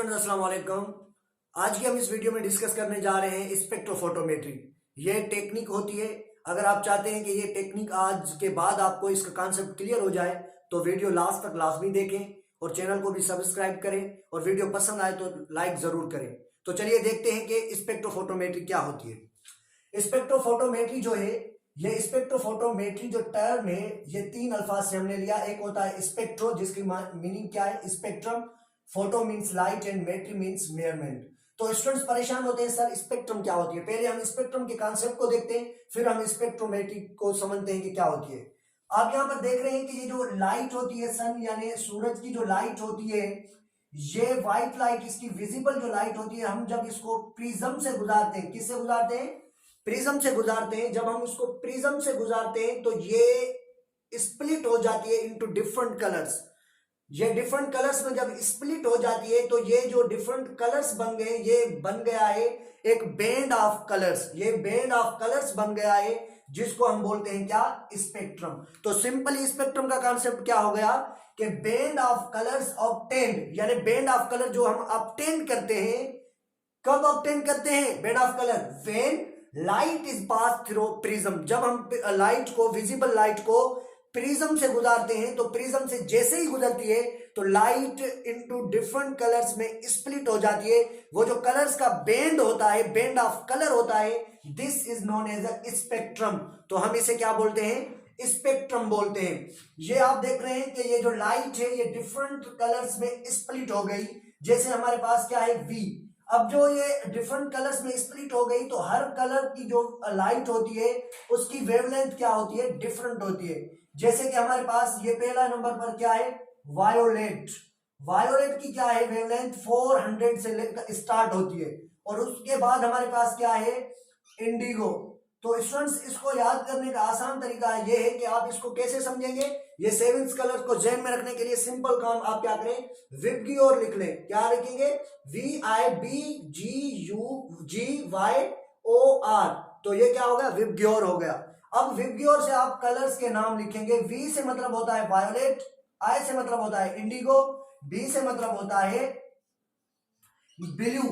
Students, अस्सलाम वालेकुम। आज की हम इस वीडियो में डिस्कस करने जा रहे हैं स्पेक्ट्रोफोटोमेट्री। ये टेक्निक होती है। अगर आप चाहते हैं कि ये टेक्निक आज के बाद आपको इसका कॉन्सेप्ट क्लियर हो जाए तो वीडियो लास्ट तक लाजमी देखें और चैनल को भी सब्सक्राइब करें और वीडियो पसंद आए तो लाइक जरूर करें। तो चलिए देखते हैं कि स्पेक्ट्रोफोटोमेट्री क्या होती है। स्पेक्ट्रोफोटोमेट्री जो है, ये स्पेक्ट्रोफोटोमेट्री जो टर्म है, ये तीन अल्फाज से हमने लिया। एक होता है स्पेक्ट्रो, जिसकी मीनिंग क्या है, spectrum. Photo means light and metry means measurement. तो स्टूडेंट्स परेशान होते हैं, सर स्पेक्ट्रम क्या होती है। पहले हम स्पेक्ट्रम के कॉन्सेप्ट को देखते हैं, फिर हम स्पेक्ट्रोमेट्री को समझते हैं कि क्या होती है। आप यहाँ पर देख रहे हैं कि ये जो लाइट होती है, सन यानी सूरज की जो लाइट होती है, ये व्हाइट लाइट, इसकी विजिबल जो लाइट होती है, हम जब इसको प्रिज्म से गुजारते हैं, किससे गुजारते हैं, प्रिज्म से गुजारते हैं। जब हम इसको प्रिज्म से गुजारते हैं तो ये स्प्लिट हो जाती है इनटू डिफरेंट कलर्स। ये डिफरेंट कलर्स में जब स्प्लिट हो जाती है तो ये जो डिफरेंट कलर्स बन गए, ये बन गया है एक बैंड ऑफ कलर्स। ये बैंड ऑफ कलर्स बन गया है जिसको हम बोलते हैं क्या, स्पेक्ट्रम। तो सिंपली स्पेक्ट्रम का कॉन्सेप्ट क्या हो गया कि बैंड ऑफ कलर्स ऑब्टेन्ड, यानी बैंड ऑफ कलर जो हम ऑब्टेन करते हैं। कब ऑब्टेन करते हैं band of colour, when light is pass through prism. जब हम लाइट को, विजिबल लाइट को प्रिज्म से गुजारते हैं तो प्रिज्म से जैसे ही गुजरती है तो लाइट इनटू डिफरेंट कलर्स में स्प्लिट हो जाती है। वो जो कलर्स का बैंड होता है, बैंड ऑफ कलर होता है, this is known as a spectrum. तो हम इसे क्या बोलते हैं, स्पेक्ट्रम बोलते हैं। ये आप देख रहे हैं कि ये जो लाइट है ये डिफरेंट कलर्स में स्प्लिट हो गई। जैसे हमारे पास क्या है, वी। अब जो ये डिफरेंट कलर्स में स्प्लिट हो गई तो हर कलर की जो लाइट होती है उसकी वेवलेंथ क्या होती है, डिफरेंट होती है। जैसे कि हमारे पास ये पहला नंबर पर क्या है, वायोलेट। वायोलेट की क्या है वेवलेंथ, 400 से लेकर स्टार्ट होती है। और उसके बाद हमारे पास क्या है, इंडिगो। तो स्टूडेंट्स, इसको याद करने का आसान तरीका ये है कि आप इसको कैसे समझेंगे। ये 7 कलर को जहन में रखने के लिए सिंपल काम आप क्या करें, विबग्योर लिख लें। क्या लिखेंगे, VIBGUGYOR। तो ये क्या हो गया, विबग्योर हो गया। अब विबग्योर से आप कलर्स के नाम लिखेंगे। वी से मतलब होता है वायोलेट, आई से मतलब होता है इंडिगो, बी से मतलब होता है ब्लू,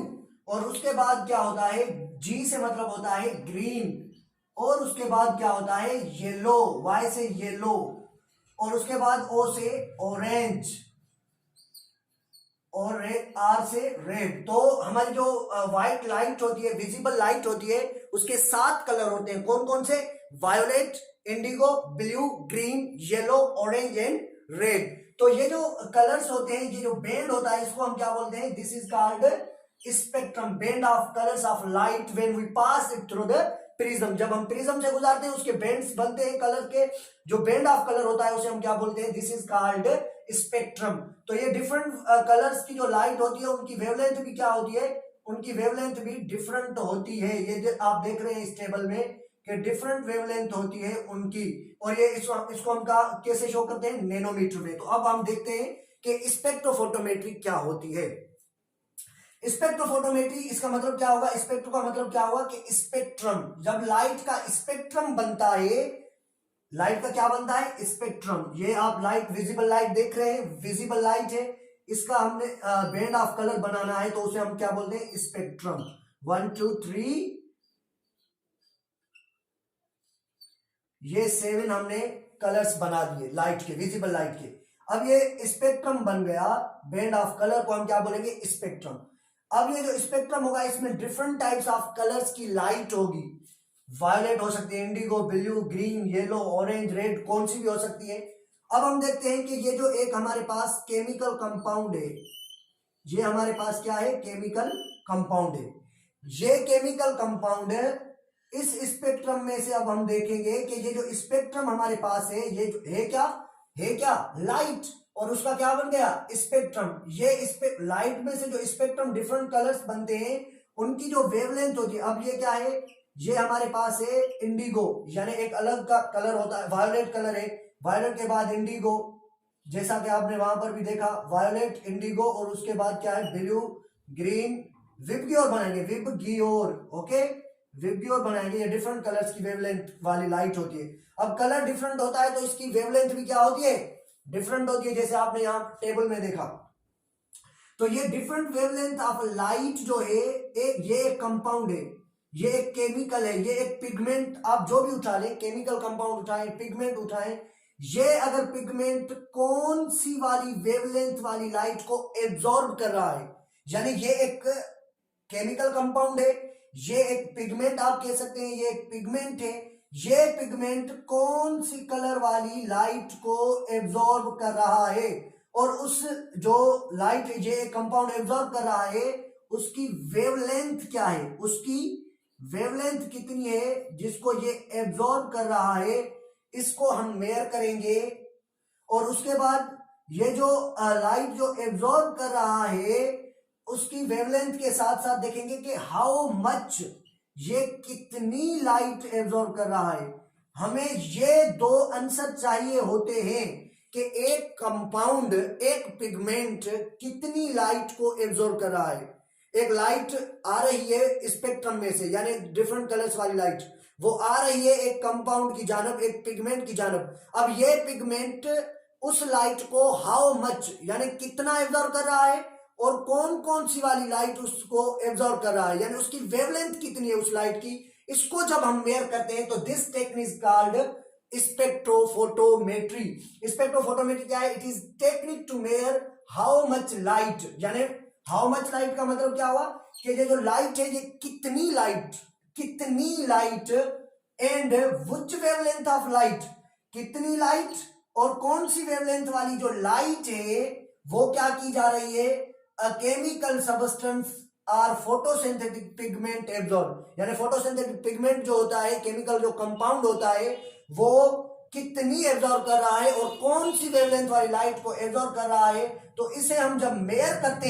और उसके बाद क्या होता है, जी से मतलब होता है ग्रीन, और उसके बाद क्या होता है येलो, वाई से येलो, और उसके बाद ओ से ऑरेंज, और आर से रेड। तो हमारी जो व्हाइट लाइट होती है, विजिबल लाइट होती है, उसके 7 कलर होते हैं। कौन कौन से, violet, Indigo, blue, green, yellow, orange and red. तो ये जो कलर्स होते हैं, ये जो बैंड होता है, इसको हम क्या बोलते हैं, this is called spectrum, band of colours of light when we pass it through the prism. जब हम प्रिज्म से गुजारते हैं उसके बैंड्स बनते हैं कलर के। जो बैंड ऑफ कलर होता है उसे हम क्या बोलते हैं, दिस इज कॉल्ड स्पेक्ट्रम। तो ये डिफरेंट कलर्स की जो लाइट होती है उनकी वेवलेंथ भी क्या होती है, उनकी वेवलेंथ भी डिफरेंट होती है। ये आप देख रहे हैं इस टेबल में कि डिफरेंट वेवलेंथ होती है उनकी। और ये इसको हम कैसे शो करते हैं, नैनोमीटर में। तो अब हम देखते हैं कि स्पेक्ट्रोफोटोमेट्री क्या होती है। स्पेक्ट्रोफोटोमेट्री, इसका मतलब क्या होगा, स्पेक्ट्रो का मतलब क्या होगा कि स्पेक्ट्रम। जब लाइट का स्पेक्ट्रम बनता है, लाइट का क्या बनता है, स्पेक्ट्रम। ये आप लाइट, विजिबल लाइट देख रहे हैं, विजिबल लाइट है, इसका हमने बैंड ऑफ कलर बनाना है तो उसे हम क्या बोलते हैं, स्पेक्ट्रम। 1 2 3, ये 7 हमने कलर्स बना दिए लाइट के, विजिबल लाइट के। अब ये स्पेक्ट्रम बन गया, बैंड ऑफ कलर को हम क्या बोलेंगे, स्पेक्ट्रम। अब ये जो स्पेक्ट्रम होगा इसमें डिफरेंट टाइप्स ऑफ कलर्स की लाइट होगी। वायलेट हो सकती है, Indigo, blue, green, yellow, orange, red, कौन सी भी हो सकती है। अब हम देखते हैं कि ये जो एक हमारे पास केमिकल कंपाउंड है, ये हमारे पास क्या है, केमिकल कंपाउंड है। ये केमिकल कंपाउंड है, इस स्पेक्ट्रम में से अब हम देखेंगे कि ये जो स्पेक्ट्रम हमारे पास है, ये है क्या लाइट, और उसका क्या बन गया, स्पेक्ट्रम। ये लाइट में से जो स्पेक्ट्रम डिफरेंट कलर्स बनते हैं उनकी जो वेवलेंथ होती है। अब ये क्या है, ये हमारे पास है इंडिगो, यानी एक अलग का कलर होता है, वायोलेट कलर है। वायोलेट के बाद इंडिगो, जैसा कि आपने वहां पर भी देखा, वायोलेट, इंडिगो, और उसके बाद क्या है, ब्लू, ग्रीन, विबग्योर बनाएंगे, विबग्योर, ओके, विबग्योर बनाएंगे। ये डिफरेंट कलर्स की वेवलेंथ वाली लाइट होती है। अब कलर डिफरेंट होता है तो इसकी वेवलेंथ भी क्या होती है, डिफरेंट होती है, जैसे आपने यहां टेबल में देखा। तो ये डिफरेंट वेवलेंथ ऑफ लाइट जो है ये एक कंपाउंड है, ये एक केमिकल है, ये एक पिगमेंट, आप जो भी उठा लें, केमिकल कंपाउंड उठाएं, पिगमेंट उठाएं, ये अगर पिगमेंट कौन सी वाली वेवलेंथ वाली लाइट को एब्जॉर्ब कर रहा है, यानी ये एक केमिकल कंपाउंड है, ये एक पिगमेंट आप कह सकते हैं, ये एक पिगमेंट है, ये पिगमेंट कौन सी कलर वाली लाइट को एब्जॉर्ब कर रहा है, और उस जो लाइट ये कंपाउंड एब्जॉर्ब कर रहा है उसकी वेवलेंथ क्या है, उसकी वेवलेंथ कितनी है जिसको ये एब्जॉर्ब कर रहा है, इसको हम मेयर करेंगे। और उसके बाद ये जो लाइट जो एब्जॉर्ब कर रहा है उसकी वेवलेंथ के साथ साथ देखेंगे कि हाउ मच, ये कितनी लाइट एब्जॉर्ब कर रहा है। हमें ये दो आंसर चाहिए होते हैं कि एक कंपाउंड, एक पिगमेंट कितनी लाइट को एब्जॉर्ब कर रहा है। एक लाइट आ रही है स्पेक्ट्रम में से, यानी डिफरेंट कलर्स वाली लाइट, वो आ रही है एक कंपाउंड की जानब, एक पिगमेंट की जानब। अब ये पिगमेंट उस लाइट को हाउ मच, यानी कितना एब्जॉर्ब कर रहा है, और कौन कौन सी वाली लाइट उसको एब्जॉर्ब कर रहा है, यानी उसकी वेवलेंथ कितनी है उस लाइट की, इसको जब हम मेयर करते हैं तो this technique is called spectrophotometry. Spectrophotometry क्या है? It is technique to measure how much light, यानी हाउ मच लाइट का मतलब क्या हुआ कि ये जो लाइट है ये कितनी light and which wavelength of light, कितनी लाइट और कौन सी वेवलेंथ वाली जो लाइट है वो क्या की जा रही है, अ केमिकल सबस्टेंस और फोटोसिंथेटिक पिगमेंट एब्जॉर्ब, यानी फोटोसिंथेटिक पिगमेंट जो होता है, केमिकल जो कंपाउंड होता है, वो कितनी एब्जॉर्ब कर रहा है और कौन सी वेवलेंथ वाली लाइट को एब्जॉर्ब कर रहा है। तो इसे हम जब मेयर करते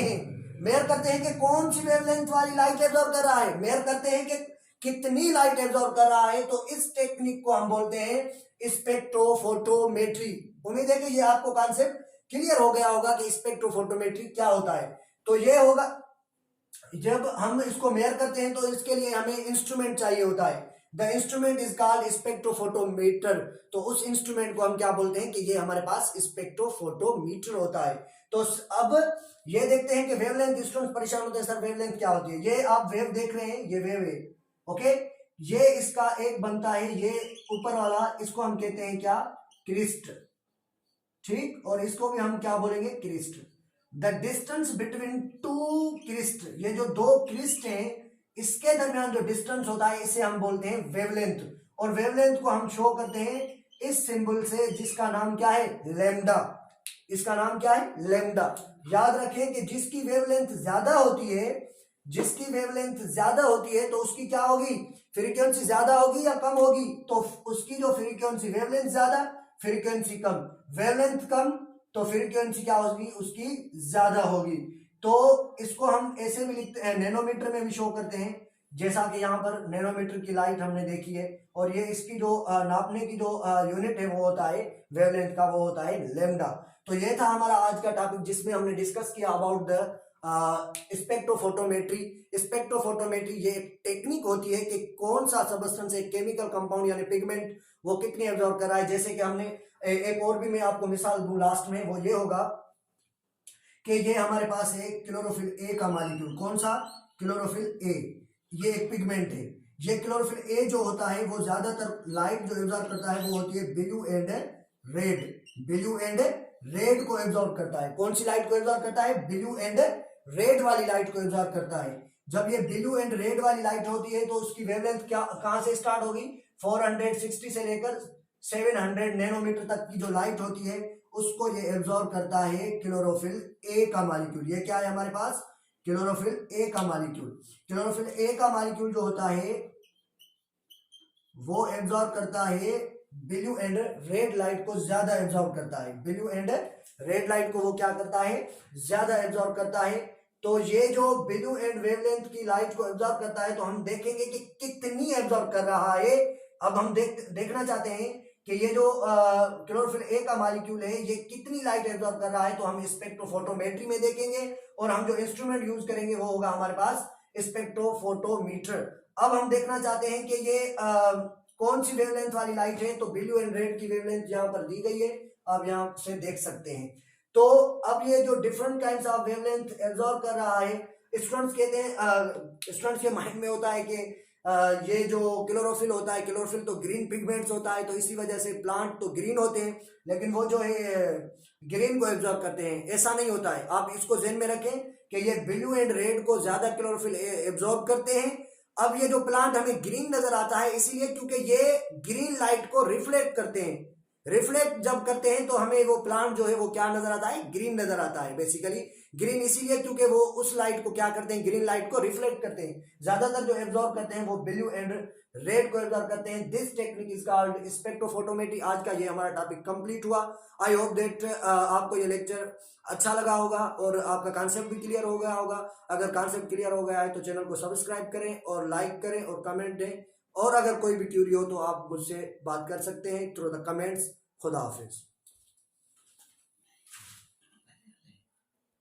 हैं कि कौन सी वेवलेंथ वाली लाइट एब्जॉर्ब कर रहा है, मेयर करते हैं कि कितनी लाइट एब्जॉर्ब कर रहा है, तो इस टेक्निक को हम बोलते हैं स्पेक्ट्रोफोटोमेट्री। उम्मीद है कि ये आपको कॉन्सेप्ट क्लियर हो गया होगा कि स्पेक्ट्रोफोटोमेट्री क्या होता है। तो ये होगा, जब हम इसको मेयर करते हैं तो इसके लिए हमें इंस्ट्रूमेंट चाहिए होता है, the instrument is called spectrophotometer. तो उस इंस्ट्रूमेंट को हम क्या बोलते हैं कि ये हमारे पास स्पेक्ट्रोफोटोमीटर होता है। तो अब ये देखते हैं कि वेवलेंथ स्टूडेंट्स परेशान होते हैं, सर वेवलेंथ क्या होती है। ये आप वेव देख रहे हैं, ये वेव है, ओके, ये इसका एक बनता है, ये ऊपर वाला, इसको हम कहते हैं क्या, क्रिस्ट, ठीक, और इसको भी हम क्या बोलेंगे, crest. The distance between two crest, ये जो दो क्रिस्ट हैं इसके दरमियान जो डिस्टेंस होता है इसे हम बोलते हैं वेवलेंथ। और वेवलेंथ को हम शो करते हैं इस सिंबल से जिसका नाम क्या है, लैम्डा। इसका नाम क्या है, लैम्डा। याद रखें कि जिसकी वेवलेंथ ज्यादा होती है, जिसकी वेवलेंथ ज्यादा होती है तो उसकी क्या होगी, फ्रीक्वेंसी ज्यादा होगी या कम होगी, तो उसकी जो फ्रीक्वेंसी, वेवलेंथ ज्यादा फ्रीक्वेंसी कम, वेवलेंथ कम तो फ्रीक्वेंसी क्या होगी, उसकी ज्यादा होगी। तो इसको हम ऐसे भी लिखते हैं, नैनोमीटर में भी शो करते हैं, जैसा कि यहाँ पर नैनोमीटर की लाइट हमने देखी है, और ये इसकी जो नापने की जो यूनिट है वो होता है वेवलेंथ का, वो होता है लैम्डा। तो ये था हमारा आज का टॉपिक जिसमें हमने डिस्कस किया अबाउट द स्पेक्ट्रोफोटोमेट्री। स्पेक्ट्रोफोटोमेट्री ये टेक्निक होती है कि कौन सा सबस्टेंस, एक केमिकल कंपाउंड यानी पिगमेंट, वो कितनी एब्जॉर्ब कर रहा है। जैसे कि हमने एक और भी मैं आपको मिसाल दूं लास्ट में, वो ये होगा कि ये हमारे पास है क्लोरोफिल ए का मॉलिक्यूल। कौन सा, क्लोरोफिल ए, ये एक पिगमेंट है। ये क्लोरोफिल ए जो होता है वो ज्यादातर लाइट जो एब्जॉर्ब करता है वो होती है blue and red, blue and red को एब्जॉर्ब करता है। कौन सी लाइट को एब्जॉर्ब करता है, ब्लू एंड रेड वाली लाइट को एब्जॉर्ब करता है। जब ये ब्लू एंड रेड वाली लाइट होती है तो उसकी वेवलेंथ क्या, कहां से स्टार्ट होगी, 460 से लेकर 700 नैनोमीटर तक की जो लाइट होती है उसको ये एब्जॉर्ब करता है क्लोरोफिल ए का मॉलिक्यूल। ये क्या है हमारे पास, क्लोरोफिल ए का मॉलिक्यूल। क्लोरोफिल ए का मॉलिक्यूल जो होता है वो एब्जॉर्ब करता है ब्लू एंड रेड लाइट को, ज्यादा एब्जॉर्ब करता है, ब्लू एंड रेड लाइट को वो क्या करता है, ज्यादा एब्जॉर्ब करता है। तो ये जो ब्लू एंड वेवलेंथ की लाइट को एब्जॉर्ब करता है तो हम देखेंगे कि कितनी एब्जॉर्ब कर रहा है। अब हम देखना चाहते हैं कि ये जो क्लोरोफिल ए का मॉलिक्यूल है ये कितनी लाइट एब्जॉर्ब कर रहा है, तो हम स्पेक्ट्रोफोटोमेट्री में देखेंगे, और हम जो इंस्ट्रूमेंट यूज करेंगे वो होगा हमारे पास स्पेक्ट्रोफोटोमीटर। अब हम देखना चाहते हैं कि ये कौन सी वेवलेंथ वाली लाइट है, तो ब्लू एंड रेड की वेवलेंथ यहाँ पर दी गई है, आप यहाँ से देख सकते हैं। तो अब ये जो different kinds of wavelength absorb कर रहा है, स्टूडेंट्स कहते हैं, स्टूडेंट्स के माइंड में होता है कि ये जो क्लोरोफिल होता है, क्लोरोफिल तो ग्रीन पिगमेंट्स होता है, तो इसी वजह से प्लांट तो ग्रीन होते हैं, लेकिन वो जो है ग्रीन को एब्जॉर्ब करते हैं। ऐसा नहीं होता है, आप इसको ध्यान में रखें कि ये ब्लू एंड रेड को ज्यादा क्लोरोफिल एब्जॉर्ब करते हैं। अब ये जो प्लांट हमें ग्रीन नजर आता है इसीलिए क्योंकि ये ग्रीन लाइट को रिफ्लेक्ट करते हैं। रिफ्लेक्ट जब करते हैं तो हमें वो प्लांट जो है वो क्या नजर आता है, ग्रीन नजर आता है। बेसिकली ग्रीन इसीलिए क्योंकि वो उस लाइट को क्या करते हैं, ग्रीन लाइट को रिफ्लेक्ट करते हैं। ज्यादातर जो एब्जॉर्ब करते हैं वो ब्लू एंड रेड को एब्जॉर्ब करते हैं। This technique is called spectrophotometry. आज का ये हमारा टॉपिक कंप्लीट हुआ। आई होप दैट आपको ये लेक्चर अच्छा लगा होगा और आपका कॉन्सेप्ट भी क्लियर हो गया होगा। अगर कॉन्सेप्ट क्लियर हो गया है तो चैनल को सब्सक्राइब करें और लाइक करें और कमेंट दें, और अगर कोई भी क्यूरी हो तो आप मुझसे बात कर सकते हैं थ्रू द कमेंट्स। खुदा हाफिज।